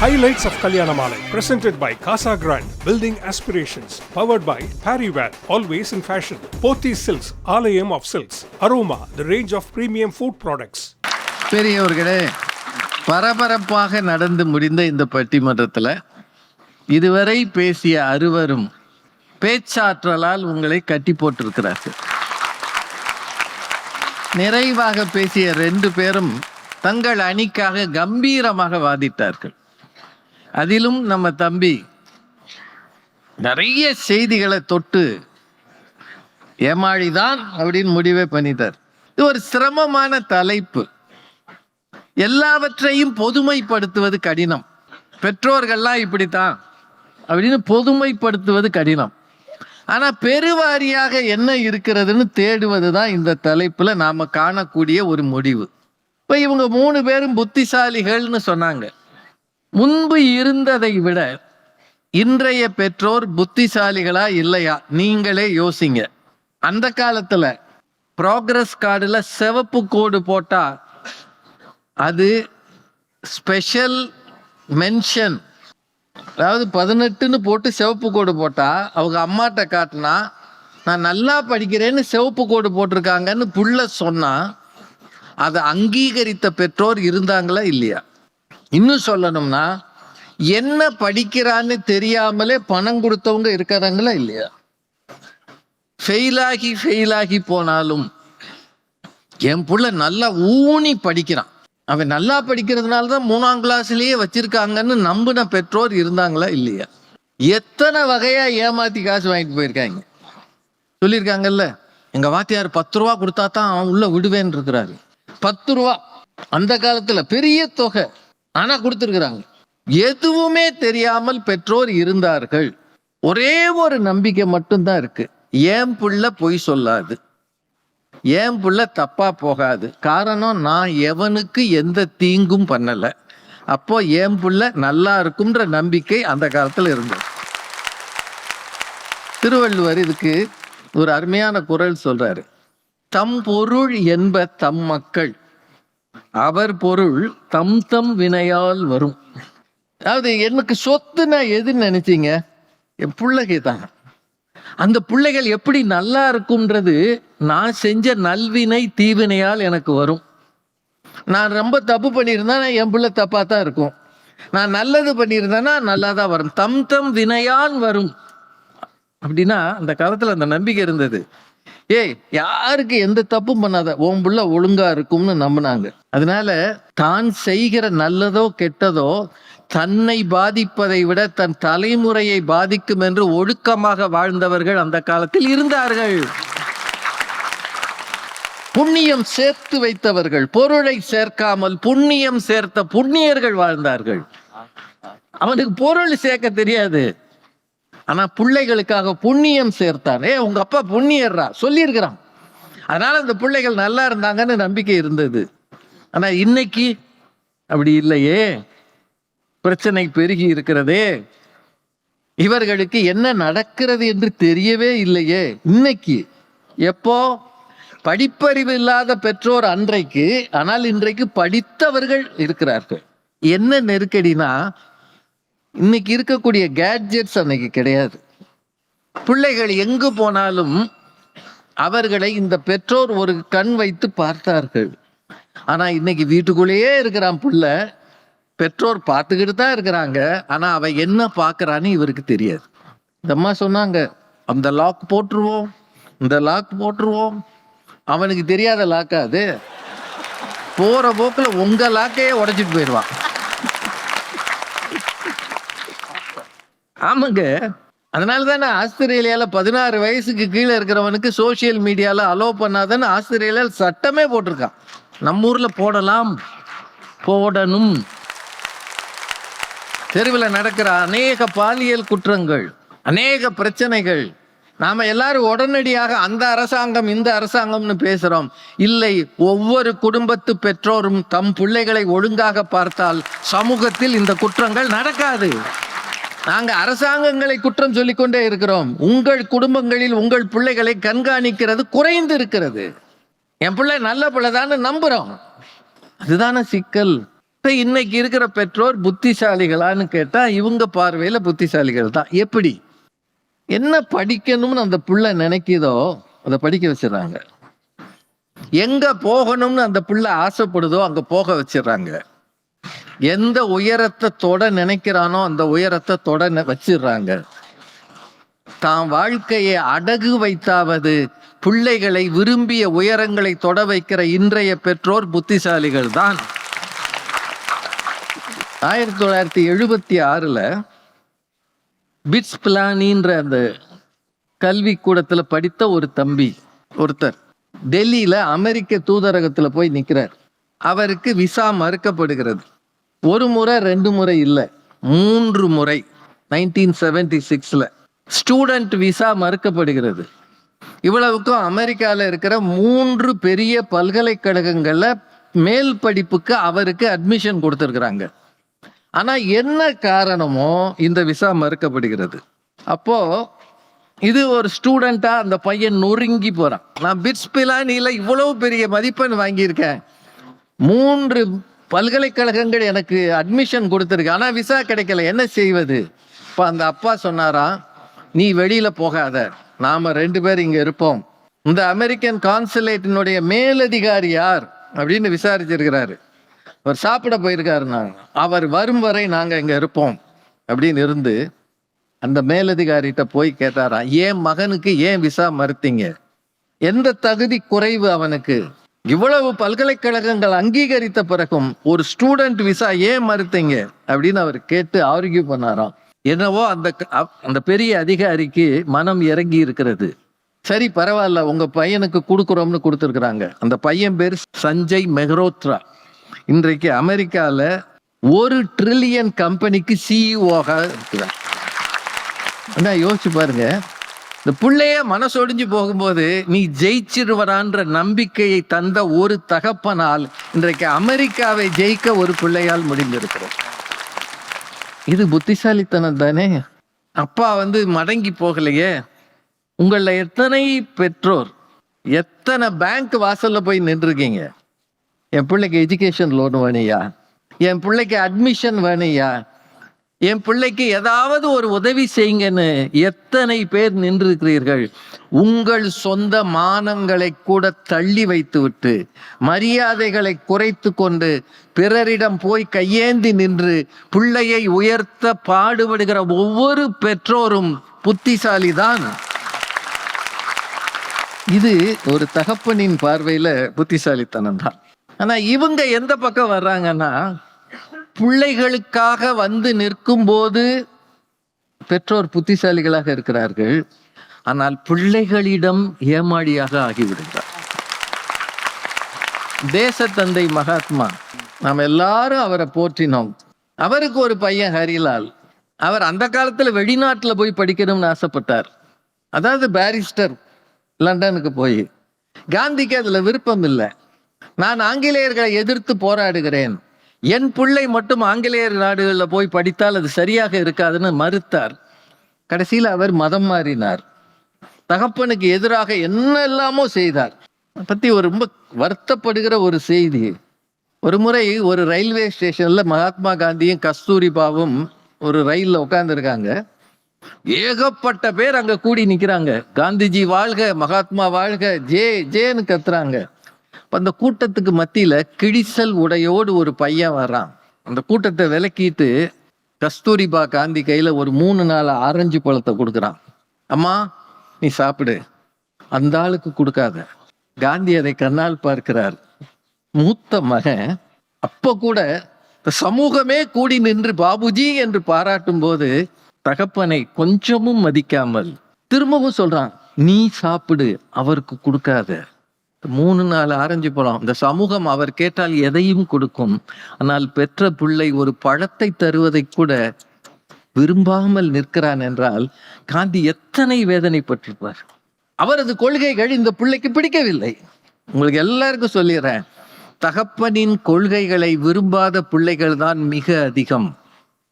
Highlights of Kalyanamala, presented by Casa Grande, building aspirations, powered by Pariware, always in fashion. Pothi Silks, Alayam of Silks, Aroma, the range of premium food products. பெரியவர்களே, பரபரப்பாக நடந்து முடிந்த இந்த பட்டிமன்றத்தில் இதுவரை பேசிய அறுவரும் பேச்சாற்றலால் உங்களை கட்டி போட்டிருக்கிறார்கள். நிறைவாக பேசிய 2 பேரும் தங்கள் அணிக்காக கம்பீரமாக வாதிட்டார்கள். அதிலும் நம்ம தம்பி நிறைய செய்திகளை தொட்டு ஏமாளிதான் அப்படின்னு முடிவே பண்ணிட்டார். இது ஒரு சிரமமான தலைப்பு. எல்லாவற்றையும் பொதுமைப்படுத்துவது கடினம். பெற்றோர்கள்லாம் இப்படித்தான் அப்படின்னு பொதுமைப்படுத்துவது கடினம். ஆனா பெருவாரியாக என்ன இருக்கிறதுன்னு தேடுவது தான் இந்த தலைப்புல நாம காணக்கூடிய ஒரு முடிவு. இப்ப இவங்க 3 பேரும் புத்திசாலிகள்னு சொன்னாங்க. முன்பு இருந்ததை விட இன்றைய பெற்றோர் புத்திசாலிகளா இல்லையா நீங்களே யோசிங்க. அந்த காலத்துல ப்ராக்ரஸ் கார்டுல சிவப்பு கோடு போட்டா அது ஸ்பெஷல் மென்ஷன், அதாவது 18ன்னு போட்டு சிவப்பு கோடு போட்டா அவங்க அம்மாட்ட காட்டினா நான் நல்லா படிக்கிறேன்னு சிவப்பு கோடு போட்டிருக்காங்கன்னு புள்ள சொன்னா அதை அங்கீகரித்த பெற்றோர் இருந்தாங்களா இல்லையா? இன்னும் சொல்லணும்னா என்ன படிக்கிறான்னு தெரியாமலே பணம் கொடுத்தவங்க இருக்கிறாங்களா இல்லையா? ஃபெயிலாகி போனாலும் என் புள்ள நல்லா ஊனி படிக்கிறான், அவன் நல்லா படிக்கிறதுனால தான் 3ஆம் கிளாஸ்லயே வச்சிருக்காங்கன்னு நம்பின பெற்றோர் இருந்தாங்களா இல்லையா? எத்தனை வகையா ஏமாத்தி காசு வாங்கிட்டு போயிருக்காங்க. சொல்லியிருக்காங்கல்ல, எங்க வாத்தியார் 10 ரூபா கொடுத்தா தான் அவன் உள்ள விடுவேன்னு இருக்கிறாரு. 10 ரூபா அந்த காலத்துல பெரிய தொகை, ஆனா கொடுத்துருக்குறாங்க. எதுவுமே தெரியாமல் பெற்றோர் இருந்தார்கள். ஒரே ஒரு நம்பிக்கை மட்டும்தான் இருக்கு, ஏன் புள்ள பொய் சொல்லாது, ஏன் புள்ள தப்பா போகாது. காரணம், நான் எவனுக்கு எந்த தீங்கும் பண்ணல, அப்போ ஏன் புள்ள நல்லா இருக்கும்ன்ற நம்பிக்கை அந்த காலத்துல இருந்தது. திருவள்ளுவர் இதுக்கு ஒரு அருமையான குறள் சொல்றாரு. தம் பொருள் என்ப தம் மக்கள், அவர் பொருள் தம் தம் வினையால் வரும். அதாவது எனக்கு சொத்துனா எதுன்னு நினைச்சீங்க? என் பிள்ளைக்கு தான். அந்த பிள்ளைகள் எப்படி நல்லா இருக்கும்ன்றது நான் செஞ்ச நல்வினை தீவினையால் எனக்கு வரும். நான் ரொம்ப தப்பு பண்ணியிருந்தா என் பிள்ளை தப்பா தான் இருக்கும், நான் நல்லது பண்ணியிருந்தேன்னா நல்லா தான் வரும். தம் தம் வினையால் வரும் அப்படின்னா அந்த காலத்துல அந்த நம்பிக்கை இருந்தது. ஏய், யாருக்கு எந்த தப்பும் பண்ணாத, உன் புள்ள ஒழுங்கா இருக்கும்னு நம்பினாங்க. அதனால தான் செய்கிற நல்லதோ கெட்டதோ தன்னை பாதிப்பதை விட தன் தலைமுறையை பாதிக்கும் என்று ஒழுக்கமாக வாழ்ந்தவர்கள் அந்த காலத்தில் இருந்தார்கள். புண்ணியம் சேர்த்து வைத்தவர்கள், பொருளை சேர்க்காமல் புண்ணியம் சேர்த்த புண்ணியர்கள் வாழ்ந்தார்கள். அவனுக்கு பொருள் சேர்க்க தெரியாது, ஆனா பிள்ளைகளுக்காக புண்ணியம் சேர்த்தான். உங்க அப்பா புண்ணியர்ரா சொல்லியிருக்கிறான், அதனால அந்த பிள்ளைகள் நல்லா இருந்தாங்கன்னு நம்பிக்கை இருந்தது. ஆனா இன்னைக்கு அப்படி இல்லையே, பிரச்சனை பெருகி இருக்கிறதே, இவர்களுக்கு என்ன நடக்கிறது என்று தெரியவே இல்லையே. இன்னைக்கு எப்போ படிப்பறிவு இல்லாத பெற்றோர் அன்றைக்கு, ஆனால் இன்றைக்கு படித்தவர்கள் இருக்கிறார்கள். என்ன நெருக்கடினா, இன்னைக்கு இருக்கக்கூடிய கேட்ஜெட்ஸ் அன்னைக்கு கிடையாது. பிள்ளைகள் எங்கு போனாலும் அவர்களை இந்த பெற்றோர் ஒரு கண் வைத்து பார்த்தார்கள். ஆனா இன்னைக்கு வீட்டுக்குள்ளேயே இருக்கிறான் புள்ள, பெற்றோர் பார்த்துக்கிட்டு தான் இருக்கிறாங்க, ஆனா அவ என்ன பார்க்கறான்னு இவருக்கு தெரியாது. இந்த அம்மா சொன்னாங்க, அந்த லாக் போட்டுருவோம், இந்த லாக் போட்டுருவோம். அவனுக்கு தெரியாத லாக்கா அது? போற போக்குல உங்க லாக்கையே உடைச்சிட்டு போயிடுவான். ஆமாங்க, அதனால தானே ஆஸ்திரேலியால 16 வயசுக்கு கீழே இருக்கிறவனுக்கு சோசியல் மீடியால அலோ பண்ணாதன்னு ஆஸ்திரேலியால சட்டமே போட்டிருக்கான். நம்ம ஊர்ல போடலாம், போடணும். தெருவில் நடக்கிற அநேக பாலியல் குற்றங்கள், அநேக பிரச்சனைகள், நாம எல்லாரும் உடனடியாக அந்த அரசாங்கம் இந்த அரசாங்கம்னு பேசுறோம். இல்லை, ஒவ்வொரு குடும்பத்து பெற்றோரும் தம் பிள்ளைகளை ஒழுங்காக பார்த்தால் சமூகத்தில் இந்த குற்றங்கள் நடக்காது. நாங்க அரசாங்கங்களை குற்றம் சொல்லிக்கொண்டே இருக்கிறோம். உங்கள் குடும்பங்களில் உங்கள் பிள்ளைகளை கண்காணிக்கிறது குறைந்து இருக்கிறது. என் பிள்ளை நல்ல பிள்ளைதான்னு நம்புறோம், அதுதானே சிக்கல். இப்ப இன்னைக்கு இருக்கிற பெற்றோர் புத்திசாலிகளான்னு கேட்டா இவங்க பார்வையில புத்திசாலிகள் தான். எப்படி? என்ன படிக்கணும்னு அந்த புள்ள நினைக்குதோ அதை படிக்க வச்சிடறாங்க. எங்க போகணும்னு அந்த புள்ள ஆசைப்படுதோ அங்க போக வச்சிடறாங்க. எந்த உயரத்தை தொட நினைக்கிறானோ அந்த உயரத்தை தொட வச்சிடுறாங்க. தான் வாழ்க்கையை அடகு வைத்தாவது பிள்ளைகளை விரும்பிய உயரங்களை தொட வைக்கிற இன்றைய பெற்றோர் புத்திசாலிகள் தான். 1976 பிட்ஸ் பிளானின்ற அந்த கல்வி கூடத்துல படித்த ஒரு தம்பி ஒருத்தர் டெல்லியில அமெரிக்க தூதரகத்துல போய் நிக்கிறார். அவருக்கு விசா மறுக்கப்படுகிறது. ஒரு முறை 2 முறை இல்லை, 3 முறை. 1976 ஸ்டூடெண்ட் விசா மறுக்கப்படுகிறது. இவ்வளவுக்கும் அமெரிக்கால இருக்கிற 3 பெரிய பல்கலைக்கழகங்கள்ல மேல் படிப்புக்கு அவருக்கு அட்மிஷன் கொடுத்துருக்குறாங்க. ஆனா என்ன காரணமோ இந்த விசா மறுக்கப்படுகிறது. அப்போ இது ஒரு ஸ்டூடெண்டா அந்த பையன் நொறுங்கி போறான். நான் பிட்ஸ் பிலானில இவ்வளவு பெரிய மதிப்பெண் வாங்கியிருக்கேன், 3 பல்கலைக்கழகங்கள் எனக்கு அட்மிஷன் கொடுத்துருக்கு, ஆனா விசா கிடைக்கல, என்ன செய்வது? இப்போ அந்த அப்பா சொன்னாராம், நீ வெளியில போகாத, நாம 2 பேர் இங்க இருப்போம். இந்த அமெரிக்கன் கான்சுலேட்டினுடைய மேலதிகாரி யார் அப்படின்னு விசாரிச்சிருக்கிறாரு. அவர் சாப்பிட போயிருக்காரு. அவர் வரும் வரை நாங்க இங்க இருப்போம் அப்படின்னு இருந்து அந்த மேலதிகாரிகிட்ட போய் கேட்டாராம், ஏன் மகனுக்கு ஏன் விசா மறுத்தீங்க? எந்த தகுதி குறைவு அவனுக்கு? இவ்வளவு பல்கலைக்கழகங்கள் அங்கீகரித்த பிறகும் ஒரு ஸ்டூடெண்ட் விசா ஏன் மறுத்தீங்க அப்படின்னு அவர் கேட்டு ஆர்கியூ பண்ணாராம். என்னவோ அந்த பெரிய அதிகாரிக்கு மனம் இறங்கி இருக்கிறது. சரி பரவாயில்ல, உங்க பையனுக்கு கொடுக்குறோம்னு கொடுத்துருக்குறாங்க. அந்த பையன் பேர் சஞ்சய் மெஹ்ரோத்ரா. இன்றைக்கு அமெரிக்கால 1 ட்ரில்லியன் கம்பெனிக்கு சிஇஓவாக இருக்கிறார். யோசிச்சு பாருங்க, இந்த பிள்ளைய மனசொடிஞ்சு போகும்போது நீ ஜெயிச்சிருவரான்ற நம்பிக்கையை தந்த ஒரு தகப்பனால் இன்றைக்கு அமெரிக்காவை ஜெயிக்க ஒரு பிள்ளையால் முடிந்திருக்கிறோம். இது புத்திசாலித்தனம் தானே? அப்பா மடங்கி போகலையே. உங்கள எத்தனை பெற்றோர் எத்தனை பேங்க் வாசல்ல போய் நின்றுருக்கீங்க, என் பிள்ளைக்கு எஜுகேஷன் லோன் வேணையா, என் பிள்ளைக்கு அட்மிஷன் வேணையா, என் பிள்ளைக்கு ஏதாவது ஒரு உதவி செய்யுங்கன்னு எத்தனை பேர் நின்றிருக்கிறீர்கள். உங்கள் சொந்த மானங்களை கூட தள்ளி வைத்து விட்டு மரியாதைகளை குறைத்து கொண்டு பிறரிடம் போய் கையேந்தி நின்று பிள்ளையை உயர்த்த பாடுபடுகிற ஒவ்வொரு பெற்றோரும் புத்திசாலிதான். இது ஒரு தகப்பனின் பார்வையில புத்திசாலித்தனம் தான். ஆனா இவங்க எந்த பக்கம் வர்றாங்கன்னா, பிள்ளைகளுக்காக நிற்கும் போது பெற்றோர் புத்திசாலிகளாக இருக்கிறார்கள், ஆனால் பிள்ளைகளிடம் ஏமாளியாக ஆகிவிடுகிறார். தேசத்தந்தை மகாத்மா, நாம் எல்லாரும் அவரை போற்றினோம். அவருக்கு ஒரு பையன் ஹரிலால். அவர் அந்த காலத்துல வெளிநாட்டுல போய் படிக்கணும்னு ஆசைப்பட்டார். அதாவது பாரிஸ்டர், லண்டனுக்கு போய். காந்திக்கு அதுல விருப்பம் இல்லை. நான் ஆங்கிலேயர்களை எதிர்த்து போராடுகிறேன், என் பிள்ளை மட்டும் ஆங்கிலேயர் நாடுகளில் போய் படித்தால் அது சரியாக இருக்காதுன்னு மறுத்தார். கடைசியில் அவர் மதம் மாறினார். தகப்பனுக்கு எதிராக என்னெல்லாமோ செய்தார். பத்தி ரொம்ப வருத்தப்படுகிற ஒரு செய்தி. ஒரு முறை ஒரு ரயில்வே ஸ்டேஷன்ல மகாத்மா காந்தியும் கஸ்தூரிபாவும் ஒரு ரயில்ல உட்கார்ந்துருக்காங்க. ஏகப்பட்ட பேர் அங்க கூடி நிக்கிறாங்க. காந்திஜி வாழ்க, மகாத்மா வாழ்க, ஜே ஜேன்னு கத்துறாங்க. அந்த கூட்டத்துக்கு மத்தியில கிழிசல் உடையோடு ஒரு பையன் வர்றான். அந்த கூட்டத்தை விலக்கிட்டு கஸ்தூரிபா காந்தி கையில ஒரு 3-4 ஆரஞ்சு பழத்தை கொடுக்குறான். அம்மா நீ சாப்பிடு. அந்த ஆளுக்கு கொடுக்காத. காந்தி அதை கண்ணால் பார்க்கிறார். மூத்த மகன் அப்ப கூட சமூகமே கூடி நின்று பாபுஜி என்று பாராட்டும் போது தகப்பனை கொஞ்சமும் மதிக்காமல் திரும்பவும் சொல்றான், நீ சாப்பிடு, அவருக்கு கொடுக்காத. 3-4 ஆரஞ்சு பழம். இந்த சமூகம் அவர் கேட்டால் எதையும் கொடுக்கும். ஆனால் பெற்ற பிள்ளை ஒரு பழத்தை தருவதை கூட விரும்பாமல் நிற்கிறான் என்றால் காந்தி எத்தனை வேதனைப்பட்டிருப்பார். அவரது கொள்கைகள் இந்த பிள்ளைக்கு பிடிக்கவில்லை. உங்களுக்கு எல்லாருக்கும் சொல்லிடுறேன், தகப்பனின் கொள்கைகளை விரும்பாத பிள்ளைகள் தான் மிக அதிகம்.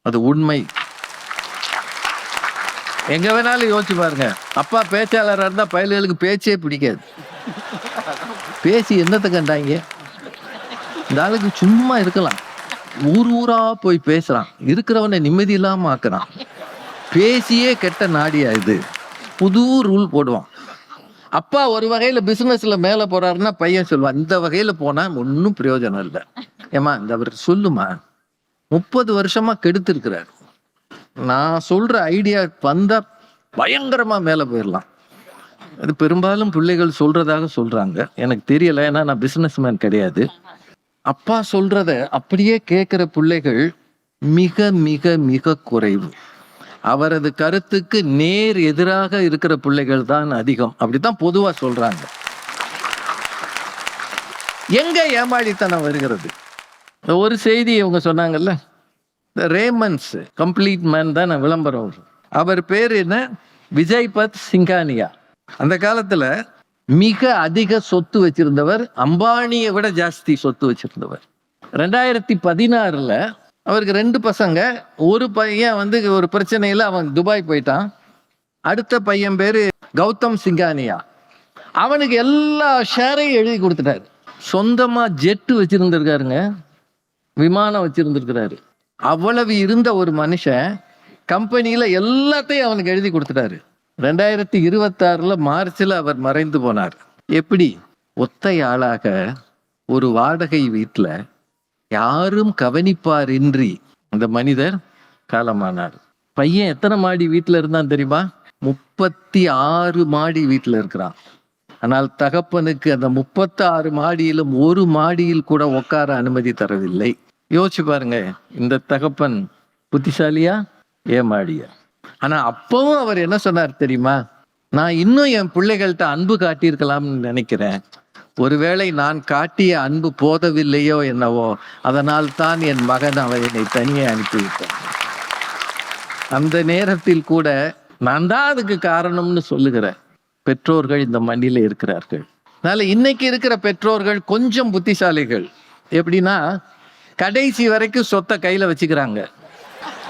அது உண்மை. எங்க வேணாலும் யோசிச்சு பாருங்க. அப்பா பேச்சாளராக இருந்தா பயல்களுக்கு பேச்சே பிடிக்காது. பேசி என்னத்தை கண்டாங்க? இந்த ஆளுக்கு சும்மா இருக்கலாம். ஊர் ஊரா போய் பேசுறான், இருக்கிறவனை நிம்மதி இல்லாம ஆக்குறான். பேசியே கெட்ட நாடியா இது. புது ரூல் போடுவான். அப்பா ஒரு வகையில பிசினஸ்ல மேல போறாருன்னா பையன் சொல்லுவான், இந்த வகையில போனா ஒன்னும் பிரயோஜனம் இல்லை. ஏமா இந்த அவருக்கு சொல்லுமா, 30 வருஷமா கெடுத்திருக்கிறார். நான் சொல்ற ஐடியா வந்தா பயங்கரமா மேல போயிடலாம். அது பெரும்பாலும் பிள்ளைகள் சொல்றதாக சொல்றாங்க, எனக்கு தெரியல, ஏன்னா நான் பிசினஸ் மேன் கிடையாது. அப்பா சொல்றத அப்படியே கேட்கிற பிள்ளைகள் மிக மிக மிக குறைவு. அவரது கருத்துக்கு நேர் எதிராக இருக்கிற பிள்ளைகள் தான் அதிகம். அப்படித்தான் பொதுவா சொல்றாங்க. எங்க ஏமாளித்தனம் வருகிறது? ஒரு செய்தி இவங்க சொன்னாங்கல்ல, ரேமன்ஸ் கம்ப்ளீட் மேன் தான் விளம்பரம். அவர் பேர் என்ன? விஜய்பத் சிங்கானியா. அந்த காலத்துல மிக அதிக சொத்து வச்சிருந்தவர், அம்பானியை விட ஜாஸ்தி சொத்து வச்சிருந்தவர். 2016 அவருக்கு 2 பசங்க. ஒரு பையன் ஒரு பிரச்சனையில அவன் துபாய் போயிட்டான். அடுத்த பையன் பேரு கௌதம் சிங்கானியா. அவனுக்கு எல்லா ஷேரையும் எழுதி கொடுத்துட்டாரு. சொந்தமா ஜெட்டு வச்சிருந்திருக்காருங்க, விமானம் வச்சிருந்திருக்கிறாரு. அவ்வளவு இருந்த ஒரு மனுஷன் கம்பெனியில எல்லாத்தையும் அவனுக்கு எழுதி கொடுத்துட்டாரு. 2026 மார்ச்ல அவர் மறைந்து போனார். எப்படி? ஒத்தை ஆளாக ஒரு வாடகை வீட்டுல யாரும் கவனிப்பாரின்றி அந்த மனிதர் காலமானார். பையன் எத்தனை மாடி வீட்டுல இருந்தான் தெரியுமா? 36 மாடி வீட்டுல இருக்கிறான். ஆனால் தகப்பனுக்கு அந்த 36 மாடியிலும் ஒரு மாடியில் கூட உட்கார அனுமதி தரவில்லை. யோசிச்சு பாருங்க, இந்த தகப்பன் புத்திசாலியா ஏமாடியா? ஆனா அப்பவும் அவர் என்ன சொன்னார் தெரியுமா? நான் இன்னும் என் பிள்ளைகள்கிட்ட அன்பு காட்டியிருக்கலாம்னு நினைக்கிறேன். ஒருவேளை நான் காட்டிய அன்பு போதவில்லையோ என்னவோ, அதனால் தான் என் மகன் என்னை தனியே அனுப்பிவிட்டான். அந்த நேரத்தில் கூட நான் தான் அதுக்கு காரணம்னு சொல்லுகிற பெற்றோர்கள் இந்த மண்ணில இருக்கிறார்கள். அதனால இன்னைக்கு இருக்கிற பெற்றோர்கள் கொஞ்சம் புத்திசாலிகள். எப்படின்னா, கடைசி வரைக்கும் சொத்தை கையில வச்சுக்கிறாங்க,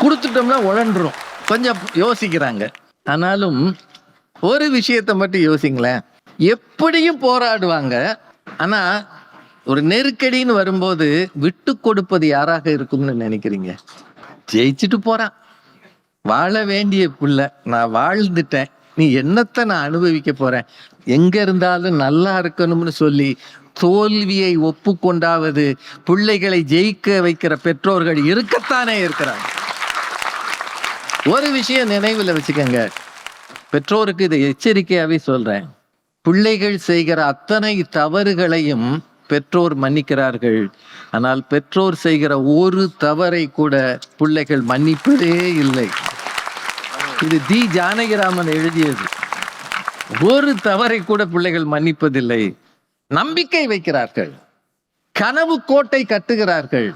கொடுத்துட்டோம்னா உழன்றும், கொஞ்சம் யோசிக்கிறாங்க. ஆனாலும் ஒரு விஷயத்தை மட்டும் யோசிங்களேன், எப்படியும் போராடுவாங்க. ஆனா ஒரு நெருக்கடின்னு வரும்போது விட்டு கொடுப்பது யாராக இருக்கும்னு நினைக்கிறீங்க? ஜெயிச்சுட்டு போறான், வாழ வேண்டிய புள்ள, நான் வாழ்ந்துட்டேன், நீ என்னத்தை நான் அனுபவிக்க போறேன், எங்க இருந்தாலும் நல்லா இருக்கணும்னு சொல்லி தோல்வியை ஒப்புக்கொண்டாவது பிள்ளைகளை ஜெயிக்க வைக்கிற பெற்றோர்கள் இருக்கத்தானே இருக்கிறாங்க. ஒரு விஷயம் நினைவில் வச்சுக்கோங்க, பெற்றோருக்கு இதை எச்சரிக்கையாவே சொல்றேன். பிள்ளைகள் செய்கிற அத்தனை தவறுகளையும் பெற்றோர் மன்னிக்கிறார்கள். ஆனால் பெற்றோர் செய்கிற ஒரு தவறை கூட பிள்ளைகள் மன்னிப்பதே இல்லை. இது தி ஜானகிராமன் எழுதியது. ஒரு தவறை கூட பிள்ளைகள் மன்னிப்பதில்லை. நம்பிக்கை வைக்கிறார்கள், கனவு கோட்டை கட்டுகிறார்கள்.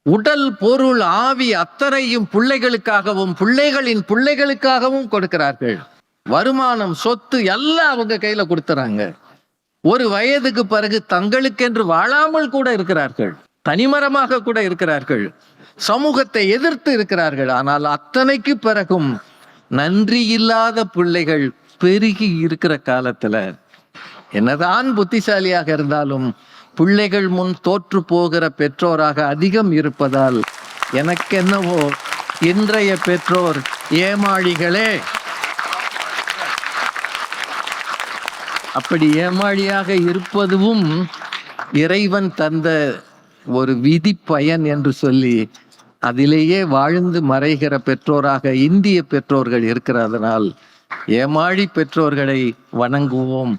உடல் பொருள் ஆவி அத்தனையும் பிள்ளைகளுக்காகவும் பிள்ளைகளின் பிள்ளைகளுக்காகவும் கொடுக்கிறார்கள். வருமானம் சொத்து எல்லாம் அவங்க கையில கொடுத்துறாங்க. ஒரு வயதுக்கு பிறகு தங்களுக்கென்று வாழாமல் கூட இருக்கிறார்கள், தனிமரமாக கூட இருக்கிறார்கள், சமூகத்தை எதிர்த்து இருக்கிறார்கள். ஆனால் அத்தனைக்கு பிறகும் நன்றி இல்லாத பிள்ளைகள் பெருகி இருக்கிற காலத்துல என்னதான் புத்திசாலியாக இருந்தாலும் பிள்ளைகள் முன் தோற்று போகிற பெற்றோராக அதிகம் இருப்பதால் எனக்கென்னவோ இன்றைய பெற்றோர் ஏமாளிகளே. அப்படி ஏமாளியாக இருப்பதும் இறைவன் தந்த ஒரு விதி பயன் என்று சொல்லி அதிலேயே வாழ்ந்து மறைகிற பெற்றோராக இந்திய பெற்றோர்கள் இருக்கிறதனால் ஏமாளி பெற்றோர்களை வணங்குவோம்,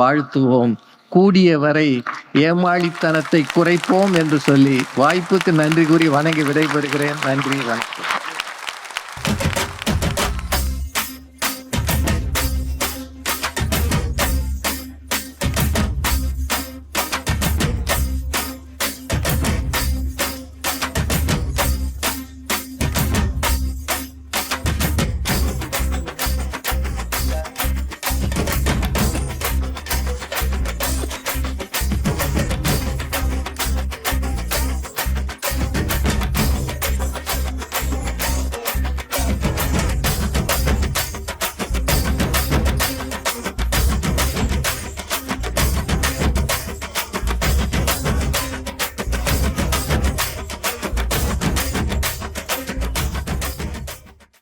வாழ்த்துவோம், கூடிய வரை ஏமாளித்தனத்தை குறைப்போம் என்று சொல்லி வாய்ப்புக்கு நன்றி கூறி வணங்கி விடைபெறுகிறேன். நன்றி, வணக்கம்.